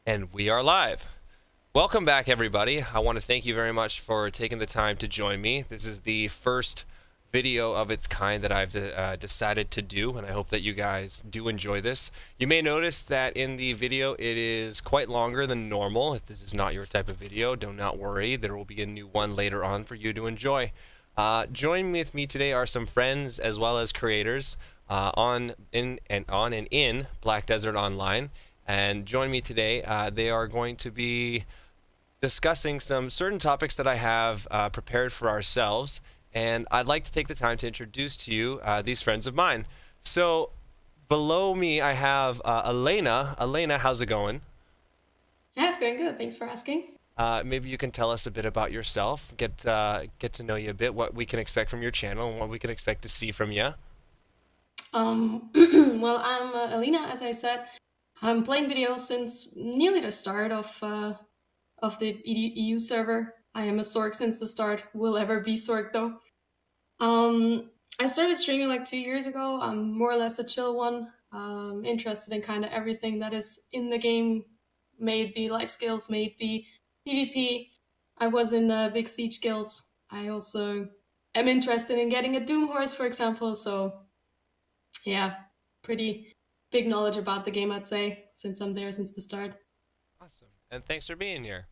And we are live. Welcome back, everybody. I want to thank you very much for taking the time to join me. This is the first video of its kind that I've decided to do, and I hope that you guys do enjoy this. You may notice that in the video it is quite longer than normal. If this is not your type of video, do not worry. There will be a new one later on for you to enjoy. Joining with me today are some friends as well as creators on and in Black Desert Online. And join me today. They are going to be discussing some certain topics that I have prepared for ourselves, and I'd like to take the time to introduce to you these friends of mine. So below me I have Elena. Elena, how's it going? Yeah, it's going good. Thanks for asking. Maybe you can tell us a bit about yourself, get to know you a bit, what we can expect from your channel, and what we can expect to see from you. Well, I'm Alina, as I said. I'm playing videos since nearly the start of the EU server. I am a Sorg since the start. Will ever be Sorg though. I started streaming like 2 years ago. I'm more or less a chill one. Interested in kind of everything that is in the game. May it be life skills, may it be PvP. I was in big siege guilds. I also am interested in getting a Doom horse, for example. So yeah, pretty big knowledge about the game, I'd say, since I'm there since the start. Awesome, and thanks for being here.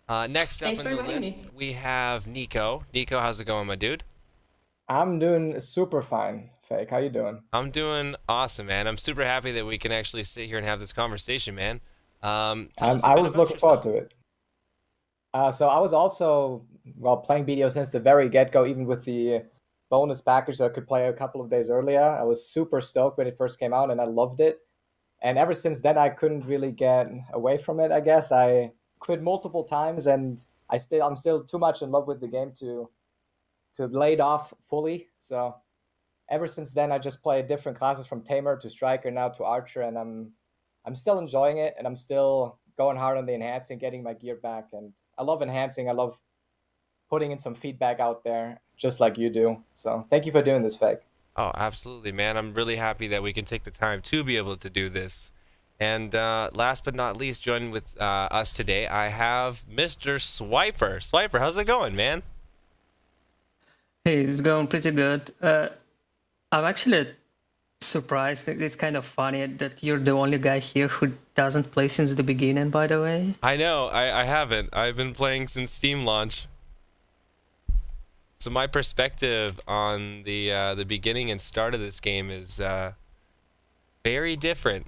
Next up Thanks on for the inviting list, me. we have Neeko. Neeko, how's it going, my dude? I'm doing super fine. Fake, how you doing? I'm doing awesome, man. I'm super happy that we can actually sit here and have this conversation, man. Tell us a I bit was about looking forward yourself. to it. So I was also, well, playing BDO since the very get-go, even with the bonus package that I could play a couple of days earlier. I was super stoked when it first came out, and I loved it. And ever since then, I couldn't really get away from it, I guess. I quit multiple times, and I'm still too much in love with the game to lay it off fully. So ever since then, I just play different classes from Tamer to Striker now to Archer, and I'm still enjoying it, and I'm still going hard on the enhancing, getting my gear back, and I love enhancing. I love putting in some feedback out there, just like you do. So thank you for doing this, Fake. Oh, absolutely, man. I'm really happy that we can take the time to be able to do this. And last but not least, joining with us today, I have Mr. Swiper. Swiper, how's it going, man? Hey, it's going pretty good. I'm actually surprised. It's kind of funny that you're the only guy here who doesn't play since the beginning, by the way. I know, I haven't. I've been playing since Steam launch. So my perspective on the beginning and start of this game is very different.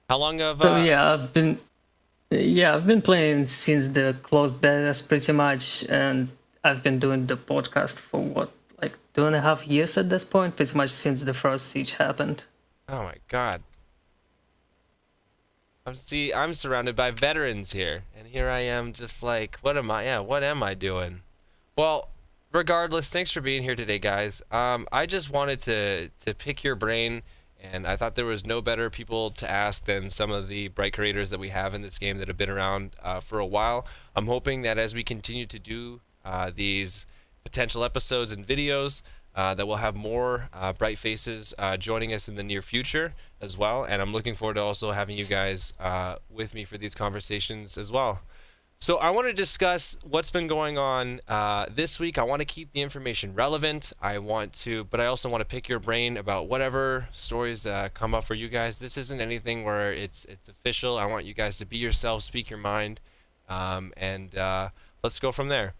How long of So I've been playing since the closed betas pretty much, and I've been doing the podcast for what, like 2.5 years at this point, pretty much since the first siege happened. Oh my God. I'm surrounded by veterans here, and here I am just like, what am I? Yeah, what am I doing? Well, regardless, thanks for being here today, guys. I just wanted to pick your brain, and I thought there was no better people to ask than some of the bright creators that we have in this game that have been around for a while. I'm hoping that as we continue to do these potential episodes and videos, that we'll have more bright faces joining us in the near future as well. And I'm looking forward to also having you guys with me for these conversations as well. So I want to discuss what's been going on this week. I want to keep the information relevant. But I also want to pick your brain about whatever stories come up for you guys. This isn't anything where it's official. I want you guys to be yourselves, speak your mind, and let's go from there.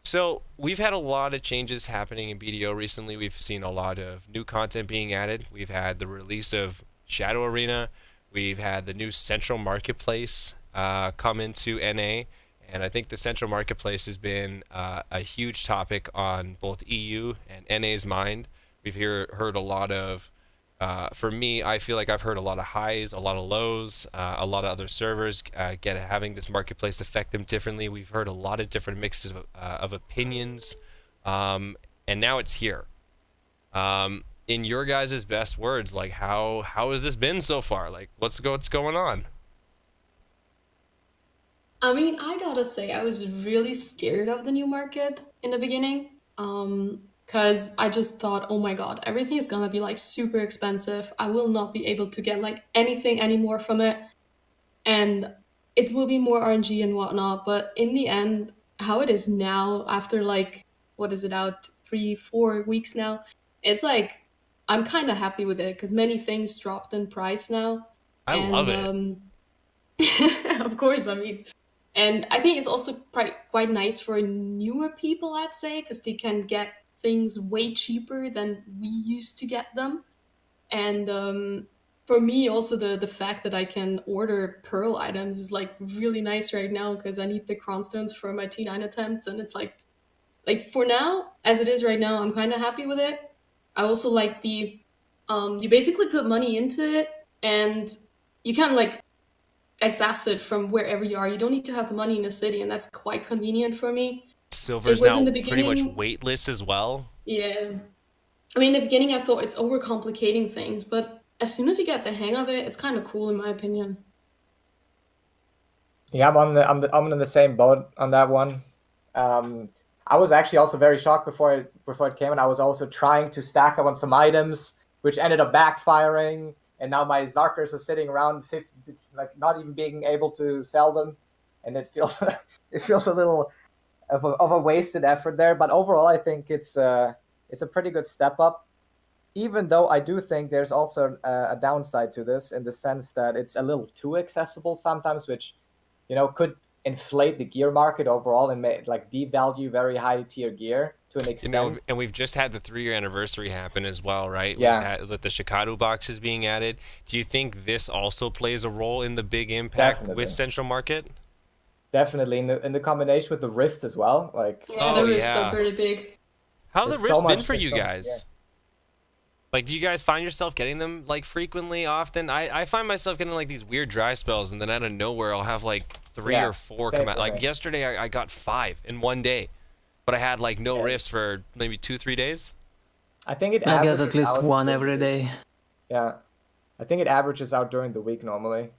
So we've had a lot of changes happening in BDO recently. We've seen a lot of new content being added. We've had the release of Shadow Arena. We've had the new Central Marketplace come into NA. And I think the Central Marketplace has been a huge topic on both EU and NA's mind. We've heard a lot of, for me, I feel like I've heard a lot of highs, a lot of lows, a lot of other servers having this marketplace affect them differently. We've heard a lot of different mixes of opinions, and now it's here. In your guys' best words, like how has this been so far? Like what's going on? I mean, I gotta say, I was really scared of the new market in the beginning. because I just thought, oh my god, everything is gonna be like super expensive. I will not be able to get like anything anymore from it, and it will be more RNG and whatnot. But in the end, how it is now, after like, what is it out, 3-4 weeks now, it's like I'm kind of happy with it because many things dropped in price now. I love it. Of course, I mean, and I think it's also quite nice for newer people, I'd say, because they can get things way cheaper than we used to get them. And for me, also the fact that I can order pearl items is like really nice right now because I need the crown stones for my T9 attempts, and it's like for now, as it is right now, I'm kind of happy with it. I also like the you basically put money into it and you can like access it from wherever you are. You don't need to have the money in a city, and that's quite convenient for me. Silver's was now in the pretty much beginning- weightless as well. Yeah. I mean, in the beginning, I thought it's overcomplicating things, but as soon as you get the hang of it, it's kind of cool, in my opinion. Yeah, I'm in the same boat on that one. I was actually also very shocked before it came, and I was also trying to stack up on some items, which ended up backfiring. And now my Zarkers are sitting around 50, like not even being able to sell them, and it feels a little of a wasted effort there. But overall, I think it's a pretty good step up. Even though I do think there's also a downside to this in the sense that it's a little too accessible sometimes, which could inflate the gear market overall and like devalue very high tier gear to an extent. And we've just had the 3-year anniversary happen as well, right? Yeah. With the Shikadu boxes being added. Do you think this also plays a role in the big impact Definitely. with Central Market? Definitely, in the combination with the rifts as well. Like, Yeah, the rifts are pretty big. How have the There's rifts so been much- for there's you so much, guys? yeah. Like, do you guys find yourself getting them like frequently, often? I find myself getting like these weird dry spells, and then out of nowhere I'll have like 3 Yeah, or 4 same come out. for Like me. yesterday I got 5 in one day, but I had like no rifts for maybe 2-3 days. I think it I averages get at least out one during every the- day. Yeah, I think it averages out during the week normally.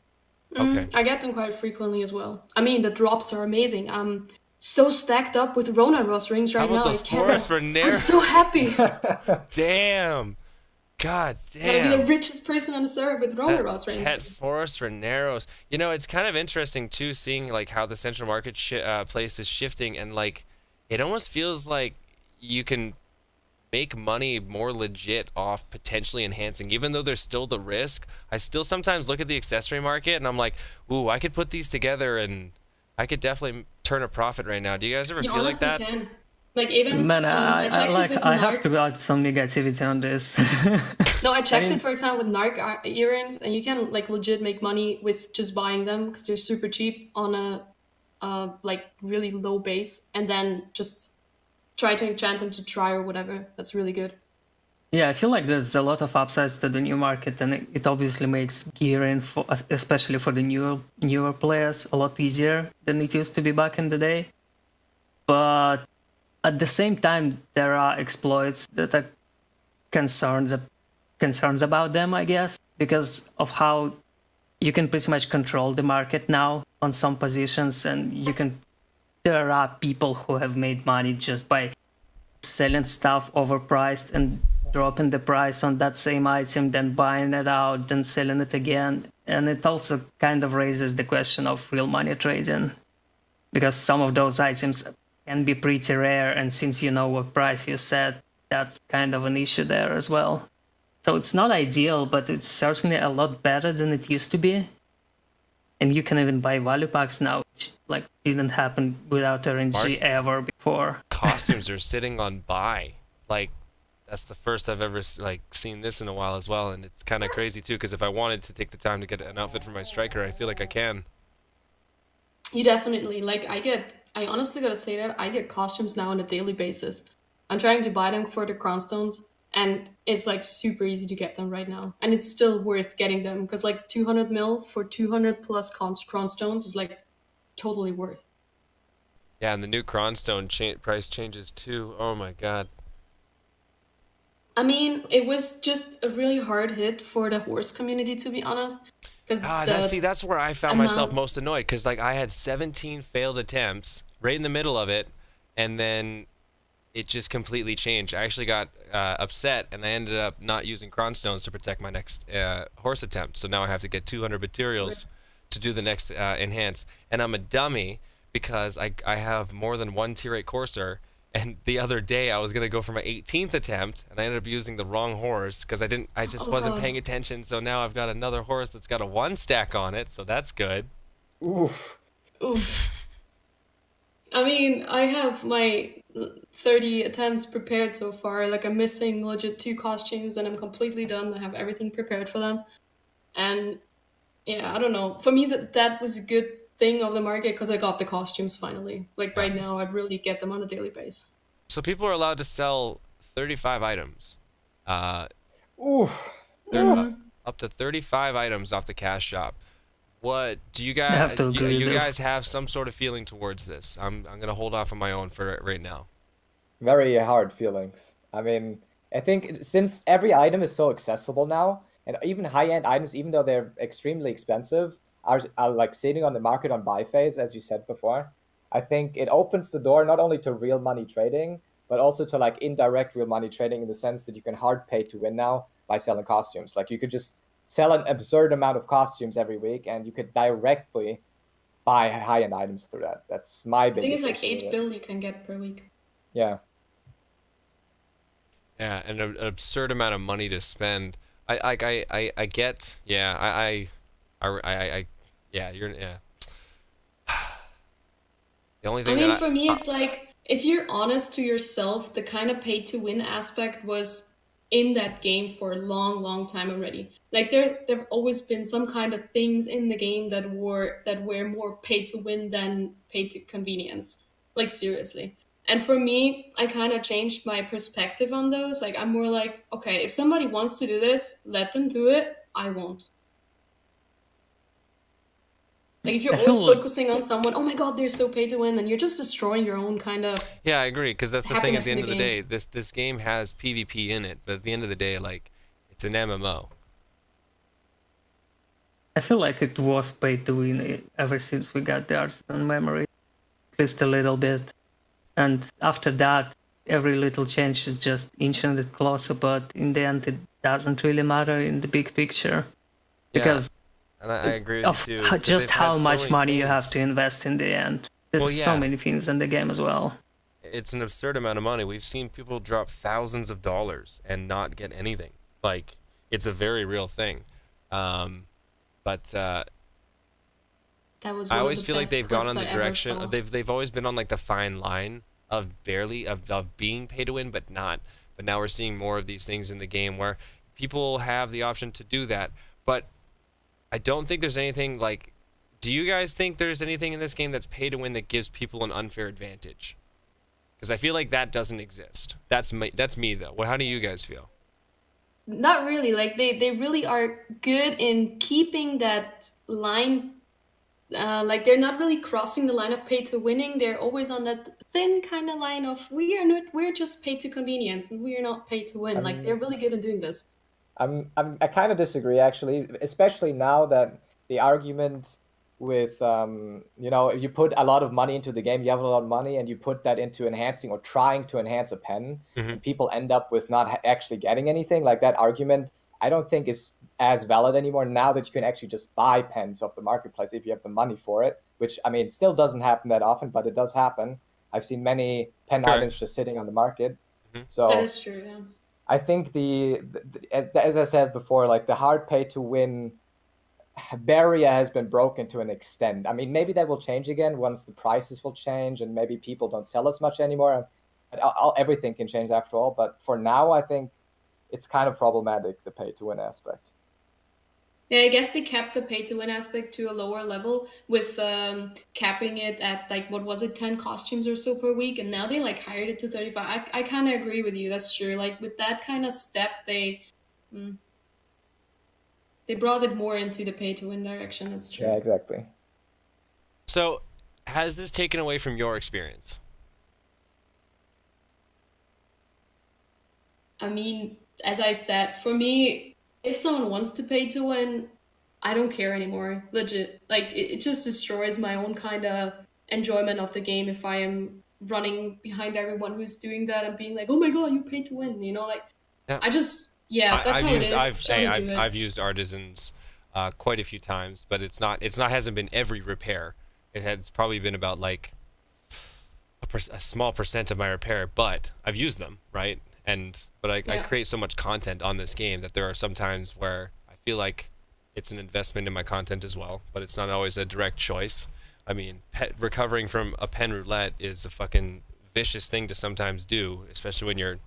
Okay. I get them quite frequently as well. I mean, the drops are amazing. I'm so stacked up with Rona Ross rings right How about now. those I can't. Forest I'm Reneros? so happy. Damn. God Gotta be the damn. richest person on the server with Rona Ross rings. Tet Forest Reneros. It's kind of interesting too, seeing like how the Central Market place is shifting, and like it almost feels like you can make money more legit off potentially enhancing. Even though there's still the risk, I still sometimes look at the accessory market and I'm like, ooh, I could put these together and I could definitely turn a profit right now. Do you guys ever You feel like honestly that? can. Like even Man, I checked it with I have Narc. to add some negativity on this. No, I checked mean- it for example with Narc earrings, and you can like legit make money with just buying them because they're super cheap on a like really low base, and then just try to enchant them to try or whatever. That's really good. Yeah, I feel like there's a lot of upsides to the new market, and it obviously makes gearing, for, especially for the newer players, a lot easier than it used to be back in the day. But at the same time, there are exploits that are concerned about them, I guess, because of how you can pretty much control the market now on some positions, and there are people who have made money just by selling stuff overpriced and dropping the price on that same item, then buying it out, then selling it again. And it also kind of raises the question of real money trading, because some of those items can be pretty rare, and since you know what price you set, that's kind of an issue there as well. So it's not ideal, but it's certainly a lot better than it used to be. And you can even buy value packs now, which like didn't happen without RNG ever before. Costumes are sitting on buy. Like, that's the first I've ever like seen this in a while as well, and it's kind of crazy too, because if I wanted to take the time to get an outfit for my striker, I feel like I can. You definitely like. I honestly gotta say that I get costumes now on a daily basis. I'm trying to buy them for the crown stones, and it's like super easy to get them right now, and it's still worth getting them because like 200 mil for 200 plus crown stones is like totally worth. Yeah, and the new Cronstone price changes too. Oh my god. I mean, it was just a really hard hit for the horse community, to be honest. Because that's where I found myself most annoyed, because like I had 17 failed attempts right in the middle of it, and then it just completely changed. I actually got upset, and I ended up not using Cron Stones to protect my next horse attempt. So now I have to get 200 materials to do the next enhance. And I'm a dummy because I have more than one tier 8 courser. And the other day I was gonna go for my 18th attempt, and I ended up using the wrong horse because I just wasn't paying attention. So now I've got another horse that's got a 1 stack on it, so that's good. Oof. Oof. I mean, I have my 30 attempts prepared so far. Like, I'm missing legit 2 costumes, and I'm completely done. I have everything prepared for them. And yeah, I don't know. For me, that was a good thing of the market because I got the costumes finally. Like right now, I really get them on a daily basis. So people are allowed to sell 35 items. Oof. Up to 35 items off the cash shop. What do you guys? have to agree You with guys have some sort of feeling towards this? I'm gonna hold off on my own for right now. Very hard feelings. I mean, I think since every item is so accessible now, and even high-end items, even though they're extremely expensive, are like sitting on the market on buy phase, as you said before. I think it opens the door not only to real money trading, but also to like indirect real money trading in the sense that you can hard pay to win now by selling costumes. Like you could just sell an absurd amount of costumes every week, and you could directly buy high-end items through that. That's my I think biggest it's like issue with 8 it. bill you can get per week. Yeah. Yeah, and an absurd amount of money to spend. I get. Yeah, yeah, you're yeah. The only thing I mean, that for me, it's like if you're honest to yourself, the kind of pay to win aspect was in that game for a long, long time already. Like there've always been some kind of things in the game that were more pay to win than pay to convenience. Like seriously. And for me, I kind of changed my perspective on those. Like I'm more like, okay, if somebody wants to do this, let them do it. I won't. Like if you're I always feel like focusing on someone, oh my god, they're so pay to win, then you're just destroying your own kind of Yeah, I agree, because that's the thing. At happiness the in end the of the game. day, this game has PvP in it, but at the end of the day, like, it's an MMO. I feel like it was pay to win ever since we got the Artisan memory, at least a little bit. And after that, every little change is just inching it closer, but in the end, it doesn't really matter in the big picture. Because And I agree with of you too. 'Cause just they've had how so much many money you have things. to invest in the end. There's Well, so yeah. many things in the game as well. It's an absurd amount of money. We've seen people drop thousands of dollars and not get anything. Like, it's a very real thing. But That was I one of always the feel like best they've gone clips on the I ever direction. saw. They've always been on like the fine line of barely of being pay to win, but not. But now we're seeing more of these things in the game where people have the option to do that. But I don't think there's anything like. Do you guys think there's anything in this game that's pay to win that gives people an unfair advantage? Because I feel like that doesn't exist. That's me though. Well, how do you guys feel? Not really. Like they really are good in keeping that line. Like they're not really crossing the line of pay to winning. They're always on that thin kind of line of we're just pay to convenience and we are not pay to win. Like they're really good in doing this. I kind of disagree actually, especially now that the argument with if you put a lot of money into the game, you have a lot of money, and you put that into enhancing or trying to enhance a pen, and people end up with not actually getting anything. Like that argument, I don't think is as valid anymore now that you can actually just buy pens off the marketplace if you have the money for it. Which I mean, still doesn't happen that often, but it does happen. I've seen many pen items just sitting on the market. So That is true. Yeah. I think as I said before, like the hard pay to win barrier has been broken to an extent. I mean, maybe that will change again once the prices will change and maybe people don't sell as much anymore. Everything can change after all, but for now, I think it's kind of problematic, the pay to win aspect. Yeah, I guess they kept the pay to win aspect to a lower level with capping it at like what was it, 10 costumes or so per week, and now they like hired it to 35. I kind of agree with you. That's true. Like with that kind of step, they brought it more into the pay to win direction. That's true. Yeah, exactly. So, has this taken away from your experience? I mean, as I said, for me, if someone wants to pay to win, I don't care anymore. Legit. Like, it just destroys my own kind of enjoyment of the game if I am running behind everyone who's doing that and being like, oh my god, you pay to win, you know, like Yeah. that's how it is. I've used artisans quite a few times, but it's not hasn't been every repair. It's probably been about like a small percent of my repair, but I've used them, right? But I create so much content on this game that there are some times where I feel like it's an investment in my content as well, but it's not always a direct choice. I mean, recovering from a pen roulette is a fucking vicious thing to sometimes do, especially when you're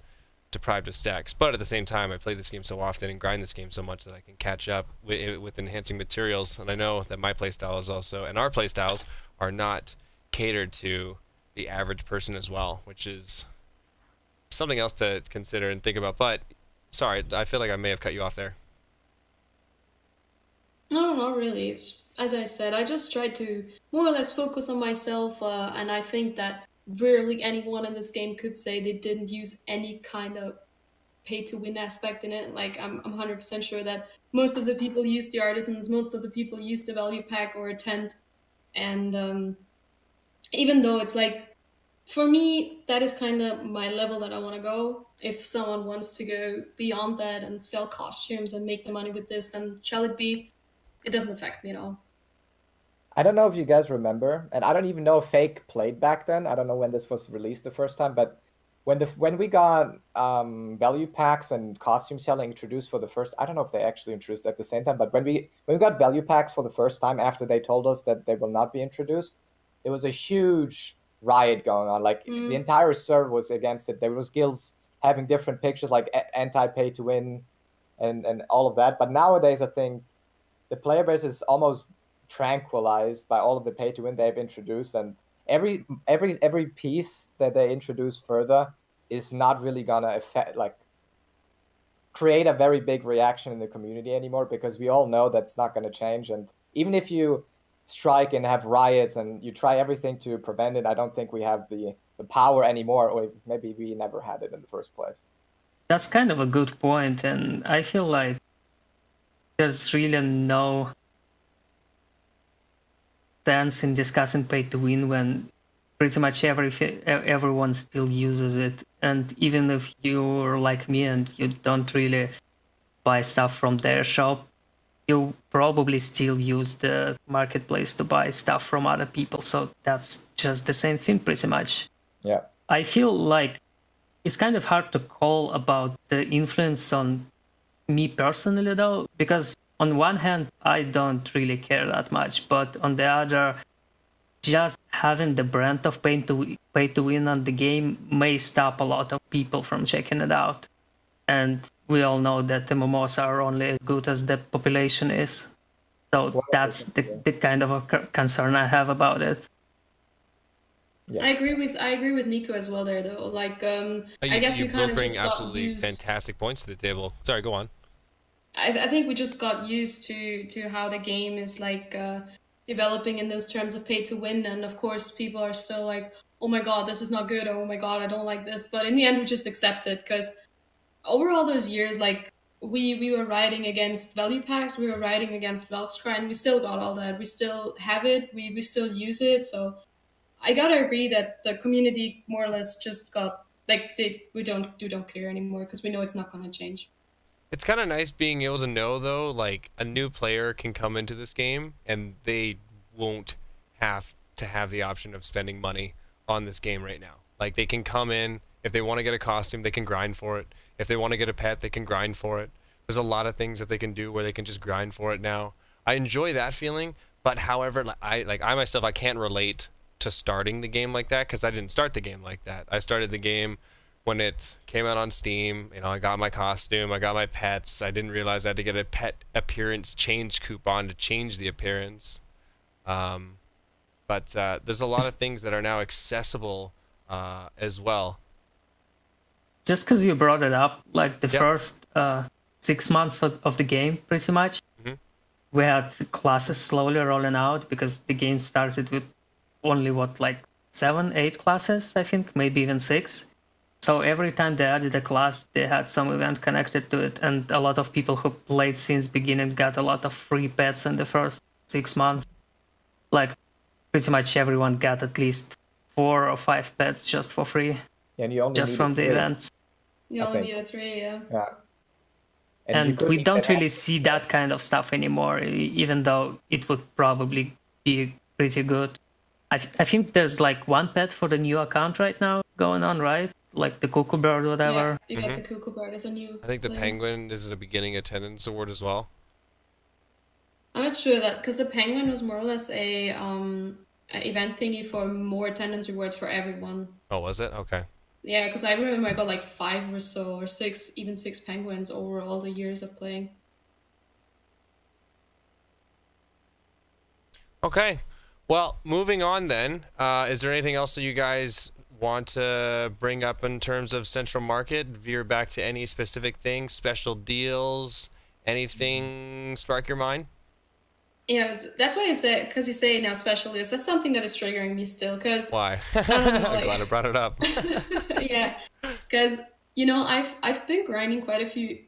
deprived of stacks. But at the same time, I play this game so often and grind this game so much that I can catch up with enhancing materials. And I know that my playstyle is also, and our playstyles are not catered to the average person as well, which is something else to consider and think about. But sorry, I feel like I may have cut you off there. No, not really. It's, as I said, I just try to more or less focus on myself, and I think that rarely anyone in this game could say they didn't use any kind of pay-to-win aspect in it. Like, I'm 100% sure that most of the people use the artisans, most of the people use the value pack or a tent, and even though it's like, for me, that is kind of my level that I want to go. If someone wants to go beyond that and sell costumes and make the money with this, then shall it be? It doesn't affect me at all. I don't know if you guys remember, and I don't even know if Fake played back then. I don't know when this was released the first time, but when we got value packs and costume selling introduced for the first, I don't know if they actually introduced at the same time, but when we got value packs for the first time after they told us that they will not be introduced, there was a huge riot going on. Like the entire server was against it. There was guilds having different pictures, like anti-pay to win, and all of that. But nowadays, I think the player base is almost tranquilized by all of the pay to win they've introduced, and every piece that they introduce further is not really gonna affect, like, create a very big reaction in the community anymore, because we all know that's not going to change. And even if you strike and have riots and you try everything to prevent it, I don't think we have the power anymore, or maybe we never had it in the first place. That's kind of a good point, and I feel like there's really no sense in discussing pay to win when pretty much everyone still uses it. And even if you're like me and you don't really buy stuff from their shop, you probably still use the marketplace to buy stuff from other people. So that's just the same thing pretty much. Yeah. I feel like it's kind of hard to call about the influence on me personally, though, because on one hand, I don't really care that much, but on the other, just having the brand of pay to win on the game may stop a lot of people from checking it out. And we all know that MMOs are only as good as the population is. So that's the kind of a concern I have about it. Yes. I agree with Neeko as well there, though. Like, I guess we kind of bring just absolutely got used. fantastic points to the table. Sorry, go on. I think we just got used to how the game is like developing in those terms of pay to win, and of course people are still like, oh my god, this is not good, oh my god, I don't like this. But in the end, we just accept it, because over all those years, like, we were riding against value packs, we were riding against Valkscry, and we still got all that. We still have it, we still use it. So I gotta agree that the community more or less just got like we don't care anymore, because we know it's not gonna change. It's kind of nice being able to know, though, like, a new player can come into this game and they won't have to have the option of spending money on this game right now. Like, they can come in, if they want to get a costume, they can grind for it. If they want to get a pet, they can grind for it. There's a lot of things that they can do where they can just grind for it now. I enjoy that feeling, but however, I myself, I can't relate to starting the game like that, because I didn't start the game like that. I started the game when it came out on Steam. You know, I got my costume, I got my pets. I didn't realize I had to get a pet appearance change coupon to change the appearance. But there's a lot of things that are now accessible as well. Just because you brought it up, like the first 6 months of the game, pretty much, we had classes slowly rolling out, because the game started with only, like 7, 8 classes, I think, maybe even 6. So every time they added a class, they had some event connected to it, and a lot of people who played since beginning got a lot of free pets in the first 6 months. Like, pretty much everyone got at least 4 or 5 pets just for free, And you only just needed from the 3. events. You I only think. need a 3, yeah. Yeah. And you And couldn't we even don't really have- see that kind of stuff anymore, even though it would probably be pretty good. I think there's like 1 pet for the new account right now going on, right? Like the cuckoo bird, Yeah, whatever. you get the cuckoo bird as a new I think the player. penguin is a beginning attendance award as well. I'm not sure that, because the penguin was more or less a event thingy for more attendance rewards for everyone. Oh, was it? Okay. Yeah, because I remember I got like 5 or so, or 6, even 6 penguins over all the years of playing. Okay. Well, moving on then. Is there anything else that you guys want to bring up in terms of Central Market? Veer back to any specific thing, special deals, anything spark your mind? Yeah, that's why I said, because you say now special deals, that's something that is triggering me still, because Why? don't know, I'm glad I brought it up. yeah, because you know I've been grinding quite a few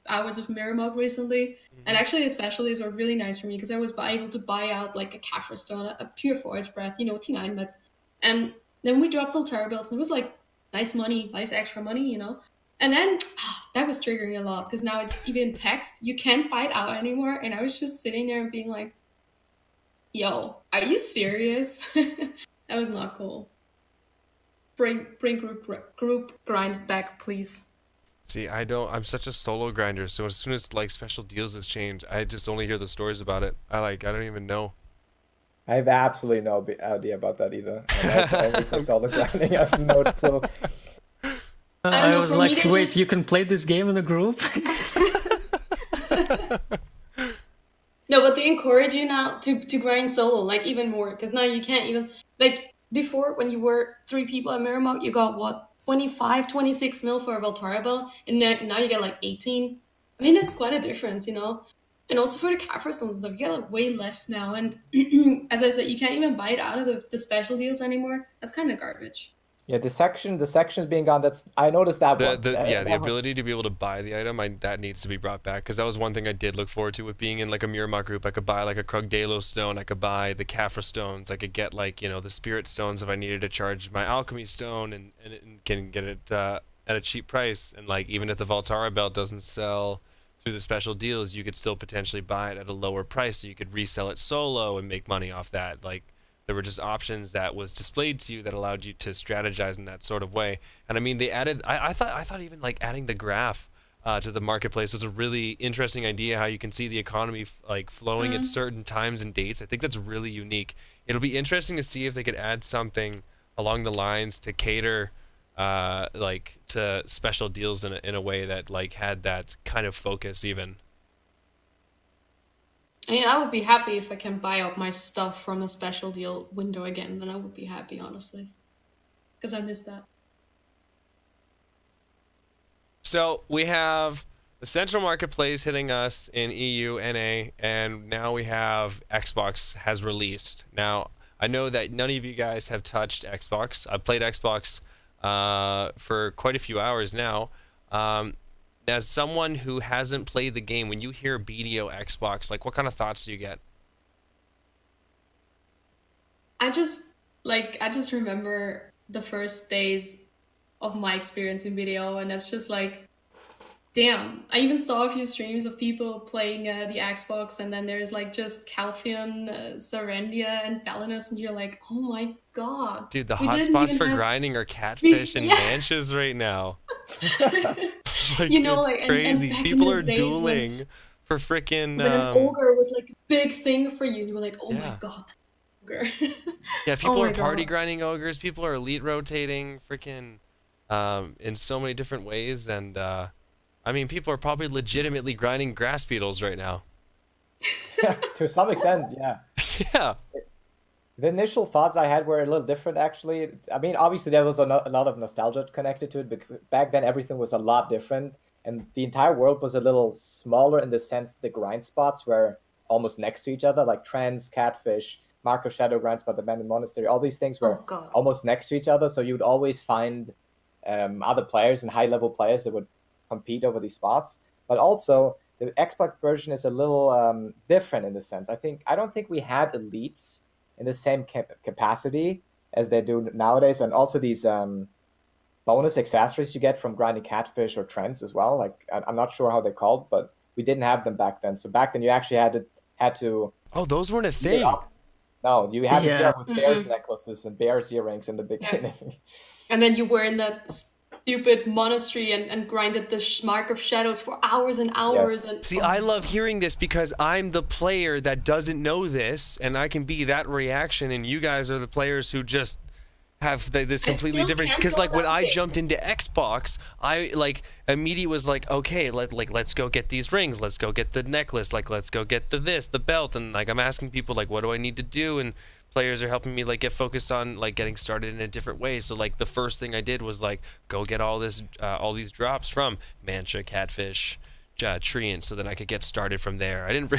hours of Miramog recently, and actually especially these were really nice for me because I was able to buy out like a Kaffir stone, a pure forest breath, you know, T9 meds, and then we dropped Volterra builds, and it was like nice money, nice extra money, you know. And then that was triggering a lot because now it's even text, you can't buy it out anymore, and I was just sitting there and being like, yo, are you serious? That was not cool. Bring group grind back, please. See, I'm such a solo grinder, so as soon as like special deals has changed, I just only hear the stories about it. I don't even know. I have absolutely no idea about that either. I'm also only for solo grinding. I have no clue. don't I know, was for me, like, they wait, just- you can play this game in a group? No, but they encourage you now to grind solo, like even more, because now you can't even, like before when you were 3 people at Miramog, you got what, 25, 26 mil for a Volterra belt, and now you get like 18. I mean, that's quite a difference, you know? And also for the Kaffir stones and stuff, you get like way less now, and as I said, you can't even buy it out of the special deals anymore. That's kind of garbage. Yeah, the sections being gone. I noticed that one. The That one. ability to be able to buy the item, that needs to be brought back, because that was one thing I did look forward to with being in like a Miramar group. I could buy like a JustElena stone, I could buy the Kaffir stones, I could get like, you know, the spirit stones if I needed to charge my alchemy stone, and can get it at a cheap price. And like even if the Volterra belt doesn't sell through the special deals, you could still potentially buy it at a lower price, so you could resell it solo and make money off that. Like there were just options that was displayed to you that allowed you to strategize in that sort of way. And I mean, they added, I thought even like adding the graph to the marketplace was a really interesting idea, how you can see the economy like flowing at certain times and dates. I think that's really unique. It'll be interesting to see if they could add something along the lines to cater like to special deals in a way that like had that kind of focus even. I mean, I would be happy if I can buy out my stuff from a special deal window again, then I would be happy, honestly. Because I miss that. So we have the central marketplace hitting us in EU, NA, and now we have Xbox has released. Now, I know that none of you guys have touched Xbox. I've played Xbox for quite a few hours now. As someone who hasn't played the game, when you hear BDO Xbox, like what kind of thoughts do you get? I just remember the first days of my experience in video, and that's just like, damn. I even saw a few streams of people playing the Xbox, and then there's like just Calphion, Sarendia, and Balinus, and you're like, oh my god. Dude, the We didn't hotspots even for have- grinding are catfish and Yeah. manches right now. Like, You know, it's like, and crazy. back in People those are days dueling for freaking. When an ogre was like a big thing for you, and you were like, oh Yeah. my god, that ogre. Yeah, people Oh are my party God. grinding ogres. People are elite rotating, freaking, in so many different ways. And I mean, people are probably legitimately grinding grass beetles right now. To some extent, yeah. Yeah. The initial thoughts I had were a little different, actually. I mean, obviously there was a lot of nostalgia connected to it, but back then everything was a lot different, and the entire world was a little smaller in the sense that the grind spots were almost next to each other, like Trans, Catfish, Marco Shadow grind spot, Abandoned Monastery. All these things were Oh god. almost next to each other, so you would always find other players and high-level players that would compete over these spots. But also, the Xbox version is a little different in the sense. I don't think we had elites in the same capacity as they do nowadays, and also these bonus accessories you get from grinding catfish or trends as well. Like I'm not sure how they're called, but we didn't have them back then. So back then you actually had to. Oh, those weren't a thing. No, you had to Yeah. gear up with bears necklaces and bears earrings in the beginning. And then you were in that stupid monastery and grinded the Mark of Shadows for hours and hours. Yes. And See, I love hearing this because I'm the player that doesn't know this, and I can be that reaction, and you guys are the players who just have this completely still different. can't Because go like when down I there. jumped into Xbox, I like immediately was like, okay, let's go get these rings, let's go get the necklace, like let's go get the belt, and like I'm asking people like, what do I need to do, and players are helping me like get focused on like getting started in a different way. So like the first thing I did was like go get all these drops from Mancha, Catfish, Treant, so that I could get started from there. I didn't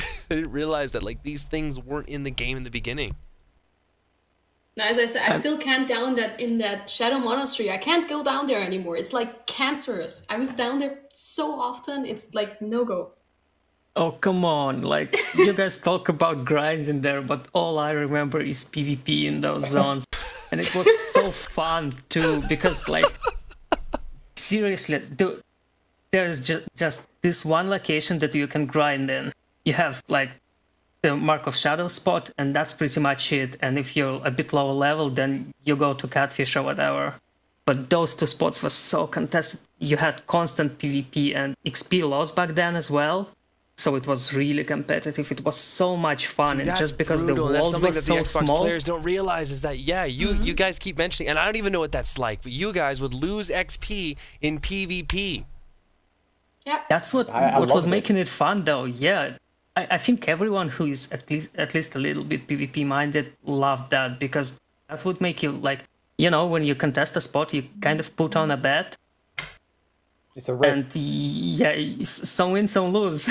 realize that like these things weren't in the game in the beginning. Now, as I said, I still can't down that in that Shadow Monastery. I can't go down there anymore. It's like cancerous. I was down there so often. It's like no go. Oh, come on. Like, you guys talk about grinds in there, but all I remember is PvP in those zones. And it was so fun, too, because, like, seriously, there's just this one location that you can grind in. You have, like, the Mark of Shadow spot, and that's pretty much it. And if you're a bit lower level, then you go to Catfish or whatever. But those two spots were so contested. You had constant PvP and XP loss back then as well. So it was really competitive. It was so much fun, and just because brutal. the That's world something was that the so Xbox small. players don't realize is that you guys keep mentioning, and I don't even know what that's like, but you guys would lose XP in PvP. Yeah. That's what loved was it. making it fun, though. Yeah, I think everyone who is at least a little bit PvP minded loved that, because that would make you like, you know, when you contest a spot, you kind of put on a bet, It's a risk. and yeah, some win, some lose.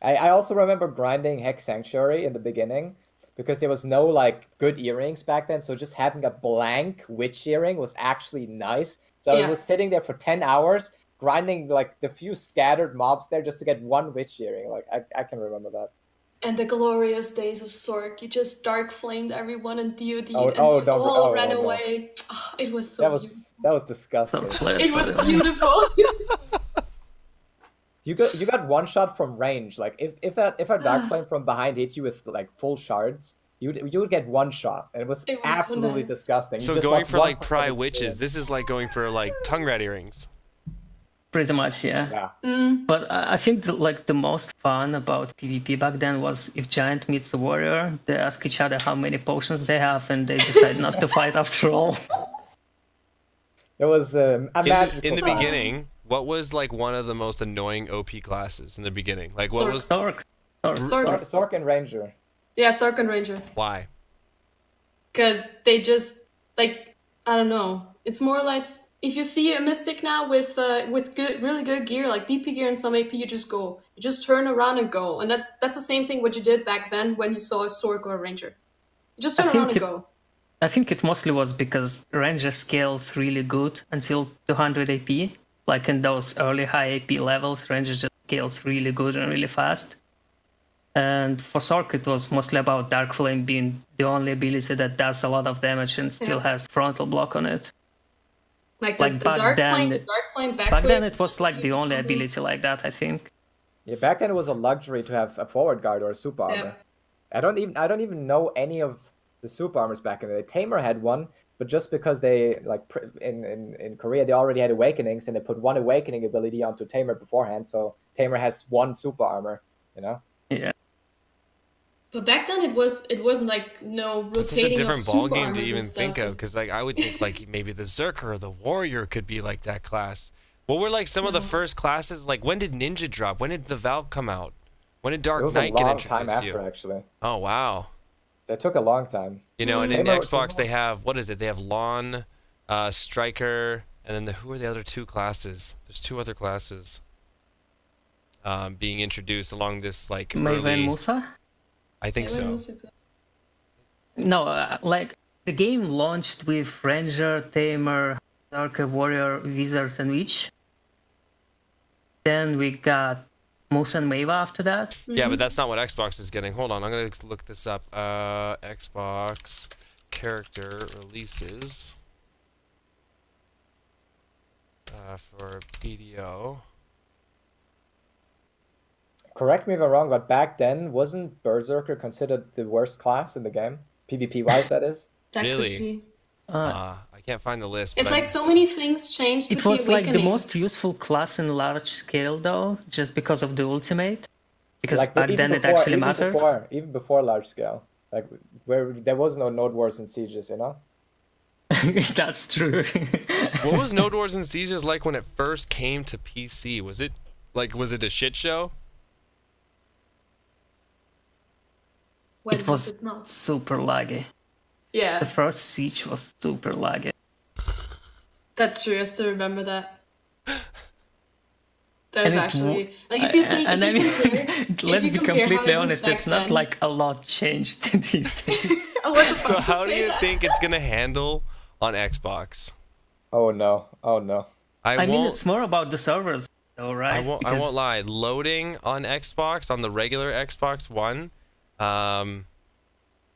I also remember grinding Hex Sanctuary in the beginning because there was no like good earrings back then. So just having a blank witch earring was actually nice. So I Yeah. was sitting there for 10 hours grinding like the few scattered mobs there just to get one witch earring. Like I can remember that. And the glorious days of Sork. You just dark flamed everyone in DoD, Oh, and oh, they don't- all oh, ran oh, no. away. Oh, it was so That beautiful. was disgusting. It was beautiful. You got one shot from range. Like if a dark flame from behind hit you with like full shards, you would get one shot, and it was It was so absolutely nice. disgusting. You So just going lost for like 1% pry of witches, experience. this is like going for like tongue rat earrings. Pretty much, yeah. Yeah. But I think like the most fun about PvP back then was if Giant meets a warrior, they ask each other how many potions they have, and they decide not to fight after all. It was a magical In the time. beginning, what was like one of the most annoying OP classes in the beginning? Like what Sork. was Sork. Sork. Sork and Ranger. Yeah, Sork and Ranger. why? Because they just like, I don't know. It's more or less, if you see a mystic now with good, really good gear like DP gear and some AP, you just go. You just turn around and go, and that's the same thing what you did back then when you saw a Sork or a Ranger. You just turn I around think and go. I think it mostly was because Ranger scales really good until 200 AP. Like in those early high AP levels, Ranger just scales really good and really fast. And for Sork, it was mostly about Dark Flame being the only ability that does a lot of damage and still has frontal block on it. Like Like the back dark flame, then- the dark flame back. Back then, whip. it was like the only ability like that, I think. Yeah, back then it was a luxury to have a forward guard or a super armor. I don't even know any of the super armors back in the day. Tamer had one, but just because they like in Korea they already had awakenings and they put one awakening ability onto Tamer beforehand, so Tamer has one super armor. You know. Yeah. But back then it wasn't like no It's such a rotating different of ball super game to armors and even stuff. think of, because like I would think like maybe the Zerker or the Warrior could be like that class. What were like some of the first classes? Like when did Ninja drop? When did the Valve come out? When did It Dark was a Knight get long introduced time to after, you? actually. Oh wow. That took a long time. You know, and in Tamer- Xbox they have, what is it? They have Lawn, Striker, and then who are the other two classes? There's two other classes being introduced along this like Maven early. Musa? I think so. No, like the game launched with Ranger, Tamer, Dark Warrior, Wizard, and Witch. Then we got Moose and Maeva after that. Yeah, but that's not what Xbox is getting. Hold on, I'm gonna look this up. Xbox character releases for BDO. Correct me if I'm wrong, but back then, wasn't Berserker considered the worst class in the game? PvP-wise, that is? That Really? could be. I can't find the list. It's but like so many things changed with It the was like the Awakenings. most useful class in large scale, though, just because of the ultimate. Because Like, back even then it before- actually even mattered. Even before large scale. Like, where there was no Node Wars and Sieges, you know? That's true. What was Node Wars and Sieges like when it first came to PC? Was it a shit show? When It was it not? super laggy. Yeah, The first siege was super laggy. that's true. I still remember that. That was And it actually like if you think. And if I you mean, compare, let's if you be compare how completely it was honest, back it's not then- like a lot changed these days. I was about So to how do say you that. think it's gonna handle on Xbox? Oh no, oh no. I mean, it's more about the servers, though, right? I won't Because lie. Loading on Xbox, on the regular Xbox One,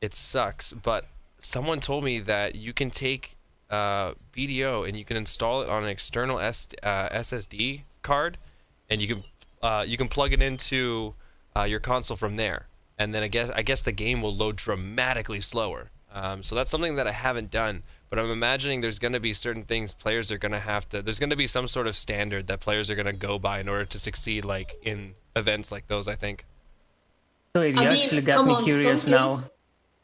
it sucks. But someone told me that you can take BDO and you can install it on an external SSD card, and you can plug it into your console from there. And then I guess the game will load dramatically slower. So that's something that I haven't done. But I'm imagining there's going to be certain things players are going to have to. There's going to be some sort of standard that players are going to go by in order to succeed, like in events like those. I think. so you I mean, actually got come me on, curious now.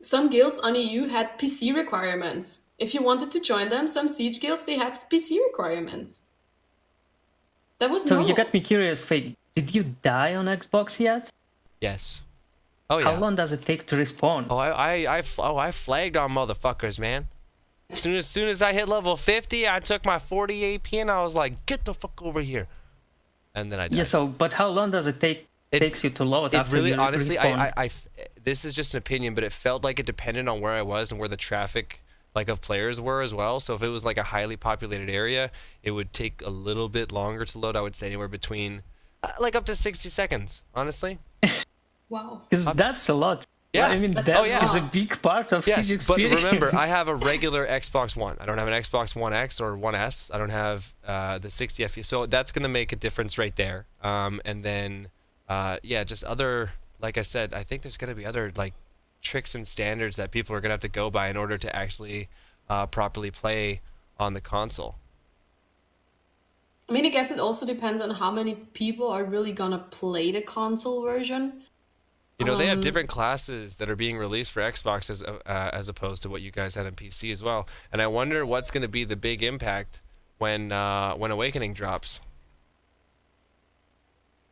Some guilds on EU had PC requirements. If you wanted to join them, some siege guilds they had PC requirements. That was So normal. you got me curious, Fake. Did you die on Xbox yet? Yes. Oh yeah. How long does it take to respawn? Oh, I flagged on motherfuckers, man. As soon as I hit level 50, I took my 40 AP and I was like, get the fuck over here. And then I died. Yeah. So, but how long does it takes you to load It after really, you honestly, respawn? this is just an opinion, but it felt like it depended on where I was and where the traffic, like, of players were as well. So if it was like a highly populated area, it would take a little bit longer to load. I would say anywhere between, like, up to 60 seconds, honestly. Wow. Because that's a lot. Yeah. I mean, That's that a is a lot. big part of Yes, Siege but experience. remember, I have a regular Xbox One. I don't have an Xbox One X or One S. I don't have the 60 FPS. So that's going to make a difference right there. And then, yeah, just other, like I said, I think there's going to be other, like, tricks and standards that people are going to have to go by in order to actually properly play on the console. I mean, I guess it also depends on how many people are really gonna play the console version. You know, they have different classes that are being released for Xbox as opposed to what you guys had on PC as well. And I wonder what's going to be the big impact when Awakening drops.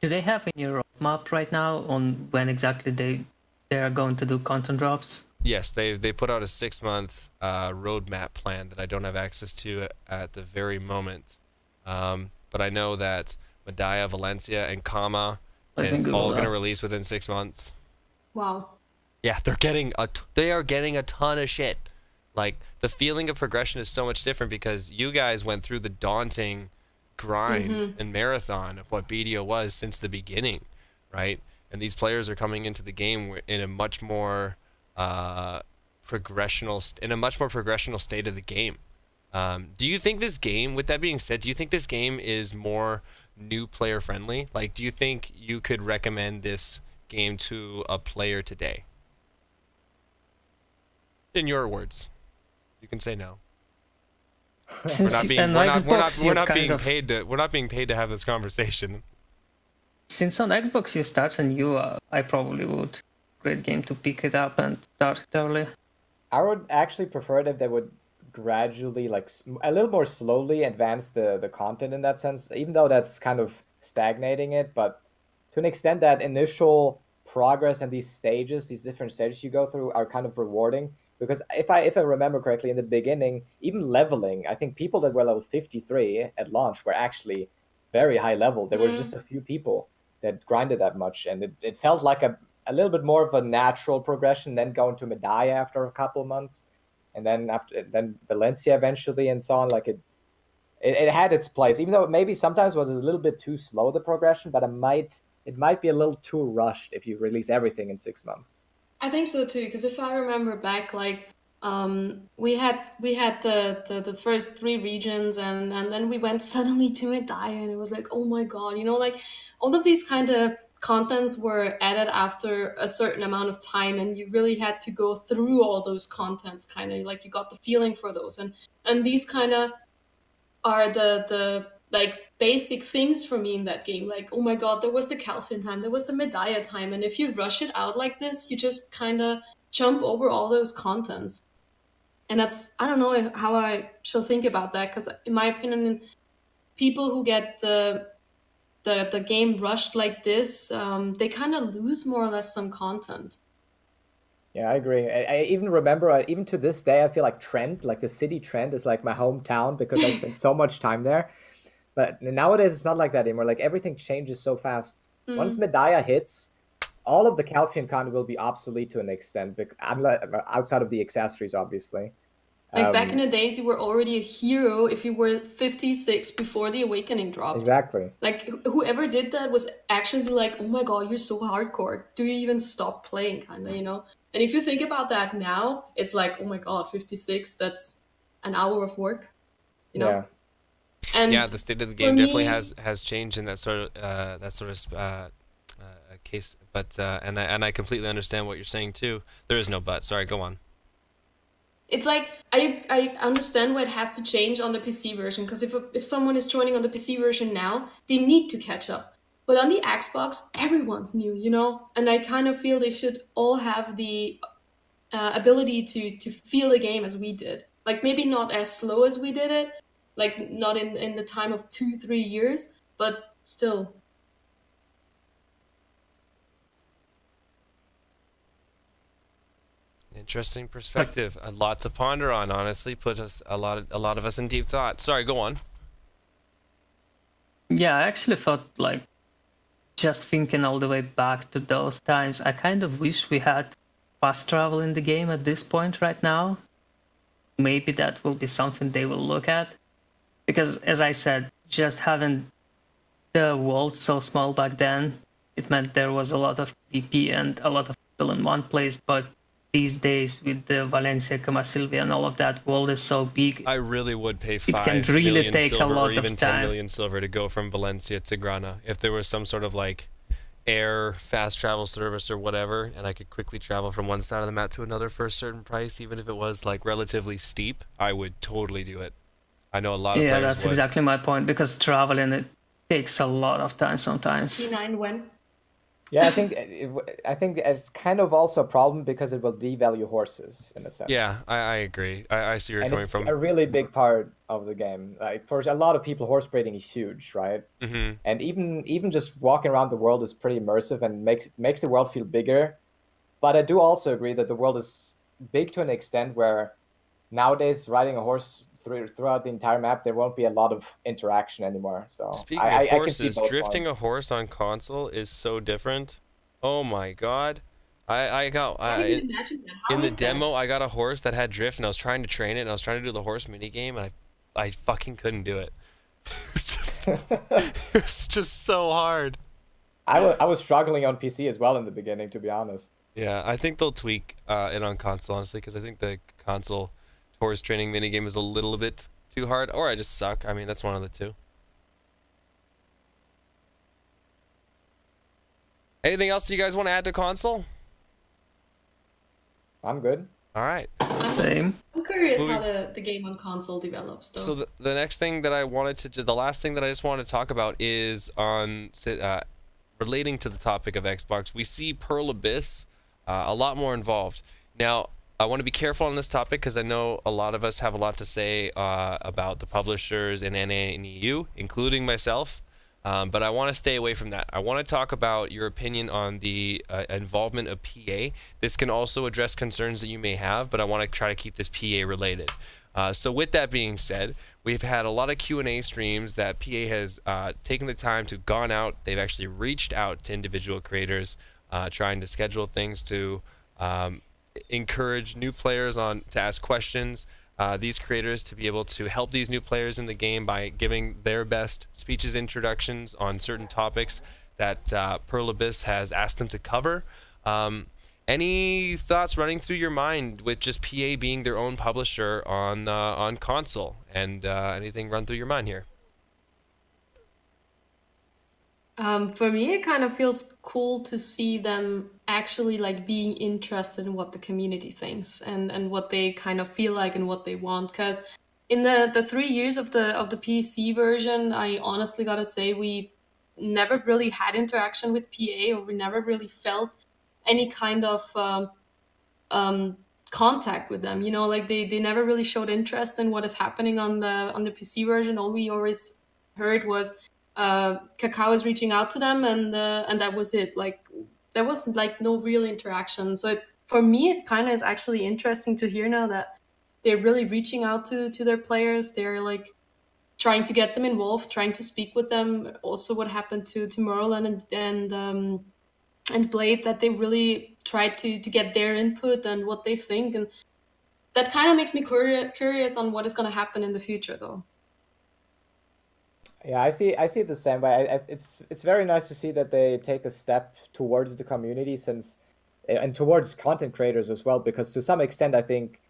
Do they have in your roadmap right now on when exactly they are going to do content drops? Yes, they put out a 6-month roadmap plan that I don't have access to at the very moment. But I know that Medaya, Valencia, and Kama is all going to release within 6 months. Wow. Yeah, they are getting a ton of shit. Like, the feeling of progression is so much different because you guys went through the daunting grind and marathon of what BDO was since the beginning, right? And these players are coming into the game in a much more progressional state of the game. Do you think this game, with that being said, do you think this game is more new player friendly? Like, do you think you could recommend this game to a player today? In your words. You can say no. We're not being paid to have this conversation. Since on Xbox you start anew, I probably would. Great game to pick it up and start it early. I would actually prefer it if they would gradually, like, a little more slowly advance the content in that sense, even though that's kind of stagnating it. But to an extent, that initial progress and these different stages you go through are kind of rewarding. Because if I remember correctly, in the beginning, even leveling, I think people that were level 53 at launch were actually very high level. There was just a few people that grinded that much, and it felt like a little bit more of a natural progression, then going to Medaya after a couple of months, and then Valencia eventually, and so on. Like, it had its place, even though it maybe sometimes was a little bit too slow, the progression, but it might be a little too rushed if you release everything in 6 months. I think so too, because if I remember back, like We had the first 3 regions, and then we went suddenly to Medaya, and it was like, oh my god, like all of these kind of contents were added after a certain amount of time, and you really had to go through all those contents, kind of like you got the feeling for those, and these kind of are the like basic things for me in that game. Like, oh my god, there was the Calvin time, there was the Medaya time, and if you rush it out like this, you just kind of jump over all those contents. And that's, I don't know how I shall think about that, because in my opinion, people who get the game rushed like this, they kind of lose more or less some content. Yeah, I agree. I even remember, even to this day, I feel like Trent, like the city Trent, is like my hometown because I spent so much time there. But nowadays, it's not like that anymore. Like everything changes so fast. Once Medaya hits, all of the Calfian content will be obsolete to an extent, outside of the accessories, obviously. Like back in the days, you were already a hero if you were 56 before the Awakening dropped. Exactly. Like whoever did that was actually like, oh my god, you're so hardcore. Do you even stop playing, kind of, And if you think about that now, it's like, oh my god, 56, that's an hour of work, Yeah. And yeah, the state of the game definitely has changed in that sort of case. But and I completely understand what you're saying too. There is no but. Sorry, go on. It's like I understand why it has to change on the PC version, because if someone is joining on the PC version now, they need to catch up. But on the Xbox, everyone's new, And I kind of feel they should all have the ability to feel the game as we did. Like maybe not as slow as we did it, like not in the time of 2-3 years, but still. Interesting perspective. A lot to ponder on. Honestly, put us a lot of us in deep thought. Sorry, go on. Yeah, I actually thought, like, just thinking all the way back to those times, I kind of wish we had fast travel in the game at this point right now. Maybe that will be something they will look at. Because, as I said, just having the world so small back then, it meant there was a lot of PvP and a lot of people in one place, but these days with the Valencia, Silvia, and all of that, world is so big. I really would pay 5 it can really million take silver a lot or even of 10 time. million silver to go from Valencia to Grana. If there was some sort of like air fast travel service or whatever, and I could quickly travel from one side of the map to another for a certain price, even if it was like relatively steep, I would totally do it. I know a lot of players that's would. exactly my point, because traveling, it takes a lot of time sometimes. P9 when? Yeah, I think it's kind of also a problem because it will devalue horses in a sense. Yeah, I agree. I see where you're coming from. It's a really big part of the game. Like for a lot of people, horse breeding is huge, right? Mm-hmm. And even just walking around the world is pretty immersive and makes the world feel bigger. But I do also agree that the world is big to an extent where nowadays riding a horse throughout the entire map, there won't be a lot of interaction anymore. So speaking of horses, drifting a horse on console is so different. Oh my god. I got in the demo, I got a horse that had drift, and I was trying to train it, and I was trying to do the horse minigame, and I fucking couldn't do it. It's just so hard. I was struggling on PC as well in the beginning, to be honest. Yeah, I think they'll tweak it on console, honestly, because I think the console horse training minigame is a little bit too hard, or I just suck. I mean, that's one of the two. Anything else you guys want to add to console? I'm good. All right. Same. I'm curious how the game on console develops, though. So the next thing that I wanted to do, the last thing that I just wanted to talk about is on relating to the topic of Xbox. We see Pearl Abyss a lot more involved. Now, I want to be careful on this topic because I know a lot of us have a lot to say about the publishers in NA and EU, including myself. But I want to stay away from that. I want to talk about your opinion on the involvement of PA. This can also address concerns that you may have, but I want to try to keep this PA related. So with that being said, we've had a lot of Q&A streams that PA has taken the time to gone out. They've actually reached out to individual creators, trying to schedule things to encourage new players to ask questions, these creators to be able to help these new players in the game by giving their best speeches, introductions on certain topics that Pearl Abyss has asked them to cover. any thoughts running through your mind with just PA being their own publisher on console, and anything run through your mind here? For me, it kind of feels cool to see them actually like being interested in what the community thinks and what they kind of feel like and what they want. Because in the 3 years of the PC version, I honestly gotta say we never really had interaction with PA, or we never really felt any kind of contact with them. You know, like they never really showed interest in what is happening on the PC version. All we always heard was Kakao is reaching out to them, and that was it. Like there was like no real interaction. So for me, it kind of is actually interesting to hear now that they're really reaching out to their players. They're like trying to get them involved, trying to speak with them. Also, what happened to Merlin and Blade, that they really tried to get their input and what they think, and that kind of makes me curious on what is going to happen in the future, though. Yeah, I see it the same way. It's very nice to see that they take a step towards the community, since and towards content creators as well, because to some extent I think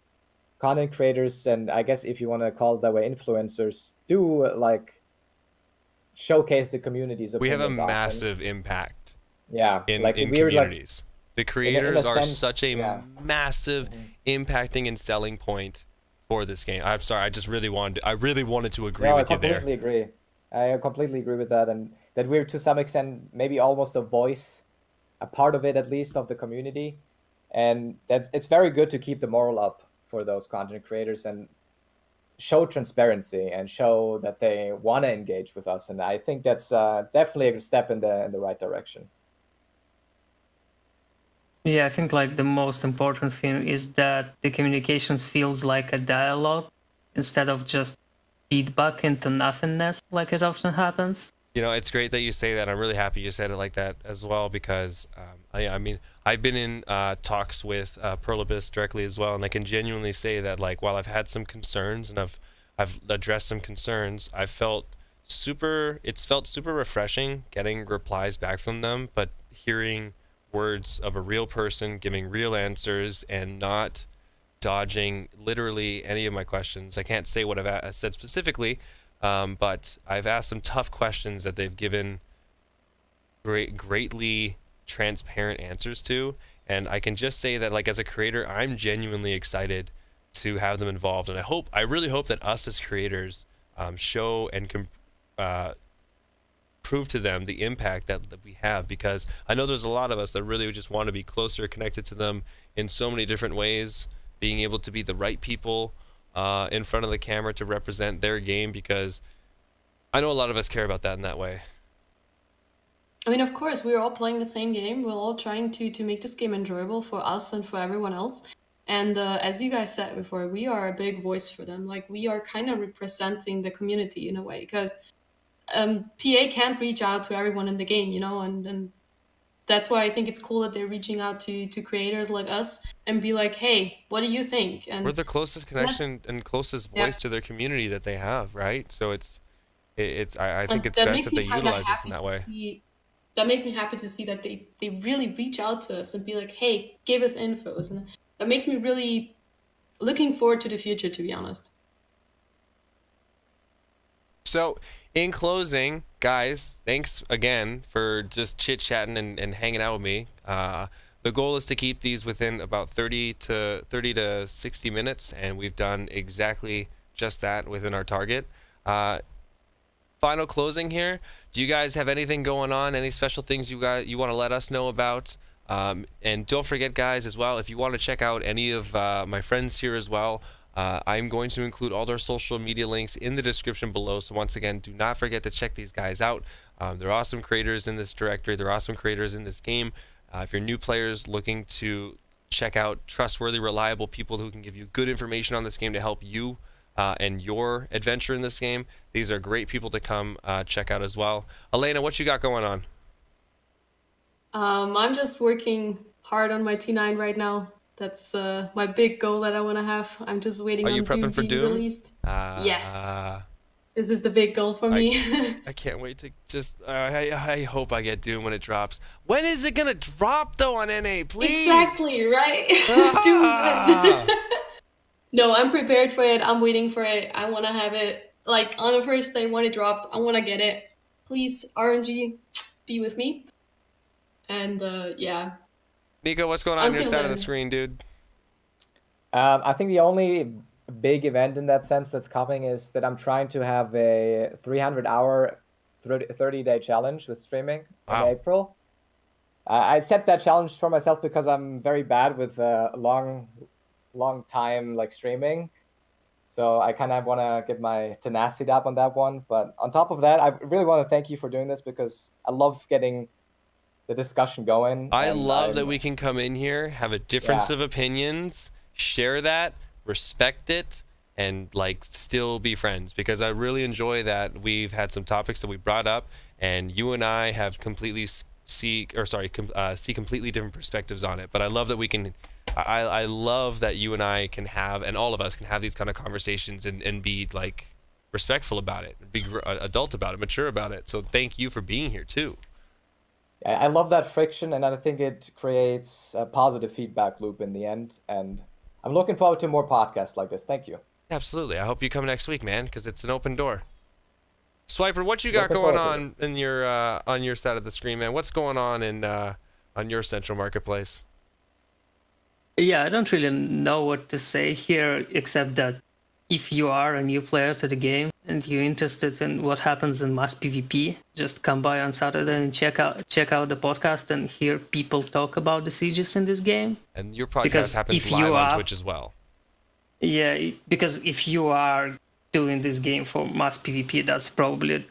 content creators, and I guess if you want to call it that way, influencers, do like showcase the community's We have a opinions often. massive impact Yeah, in like we're communities. The creators are sense, such a yeah. massive impacting and selling point for this game. I'm sorry, I really wanted to agree with you there. I completely agree. I completely agree with that, and that we're to some extent maybe almost a voice, a part of it at least, of the community, and it's very good to keep the moral up for those content creators and show transparency and show that they want to engage with us, and I think that's definitely a step in the right direction. Yeah, I think like the most important thing is that the communications feels like a dialogue instead of just feedback into nothingness like it often happens. You know, it's great that you say that. I'm really happy you said it like that as well, because I mean, I've been in talks with Perlibus directly as well, and I can genuinely say that, like, while I've had some concerns and I've addressed some concerns, it's felt super refreshing getting replies back from them, but hearing words of a real person giving real answers and not dodging literally any of my questions. I can't say what I've said specifically, but I've asked some tough questions that they've given greatly transparent answers to, and I can just say that, like, as a creator, I'm genuinely excited to have them involved, and I really hope that us as creators show and can prove to them the impact that we have, because I know there's a lot of us that really just want to be closer connected to them in so many different ways, being able to be the right people in front of the camera to represent their game, because I know a lot of us care about that in that way. I mean, of course, we're all playing the same game. We're all trying to make this game enjoyable for us and for everyone else. And as you guys said before, we are a big voice for them. Like, we are kind of representing the community in a way, because PA can't reach out to everyone in the game, you know, and that's why I think it's cool that they're reaching out to creators like us and be like, hey, what do you think? And we're the closest connection and closest voice to their community that they have, right? So I think it's best that they utilize us in that way. That makes me happy to see that they really reach out to us and be like, hey, give us infos. And that makes me really looking forward to the future, to be honest. So, in closing, guys, thanks again for just chit-chatting and hanging out with me. The goal is to keep these within about 30 to 60 minutes, and we've done exactly just that within our target. Final closing here. Do you guys have anything going on? Any special things you want to let us know about? And don't forget, guys, as well, if you want to check out any of my friends here as well, I'm going to include all their social media links in the description below. So once again, do not forget to check these guys out. They're awesome creators in this directory. They're awesome creators in this game. If you're new players looking to check out trustworthy, reliable people who can give you good information on this game to help you and your adventure in this game, these are great people to come check out as well. Elena, what you got going on? I'm just working hard on my T9 right now. That's my big goal that I want to have. I'm just waiting on Doom being released. Yes. This is the big goal for me. I can't wait to just. I hope I get Doom when it drops. When is it gonna drop though on NA? Please. Exactly right. Ah! Doom. No, I'm prepared for it. I'm waiting for it. I want to have it like on the first day when it drops. I want to get it. Please, RNG, be with me. And yeah. Neeko, what's going on your Until side of the then. screen, dude? I think the only big event in that sense that's coming is that I'm trying to have a 300-hour, 30-day challenge with streaming Wow. in April. I set that challenge for myself because I'm very bad with long time like streaming. So I kind of want to get my tenacity up on that one. But on top of that, I really want to thank you for doing this because I love getting the discussion going. I love that we can come in here, have a difference Yeah. of opinions, share that, respect it, and like still be friends, because I really enjoy that we've had some topics that we brought up and you and I have completely see completely different perspectives on it. But I love that we can I love that you and I can have, and all of us can have, these kind of conversations and be like respectful about it, be adult about it, mature about it. So thank you for being here too. I love that friction, and I think it creates a positive feedback loop in the end. And I'm looking forward to more podcasts like this. Thank you. Absolutely. I hope you come next week, man, because it's an open door. Swiper, what you got Looking going forward to on in your on your side of the screen, man? What's going on in on your central marketplace? Yeah, I don't really know what to say here, except that if you are a new player to the game and you're interested in what happens in mass PvP, just come by on Saturday and check out the podcast and hear people talk about the sieges in this game. And your podcast Because happens if live you on are- Twitch as well. Yeah, because if you are doing this game for mass PvP, that's probably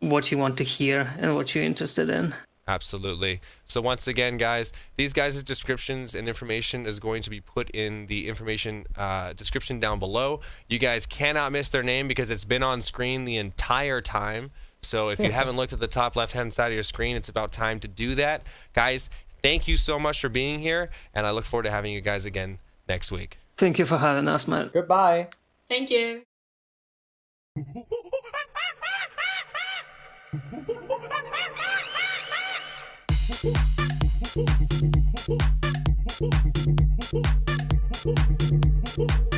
what you want to hear and what you're interested in. Absolutely. So once again, guys, these guys' descriptions and information is going to be put in the information description down below. You guys cannot miss their name because it's been on screen the entire time. So if you haven't looked at the top left-hand side of your screen, it's about time to do that. Guys, thank you so much for being here, and I look forward to having you guys again next week. Thank you for having us, man. Goodbye. Thank you. Thank you.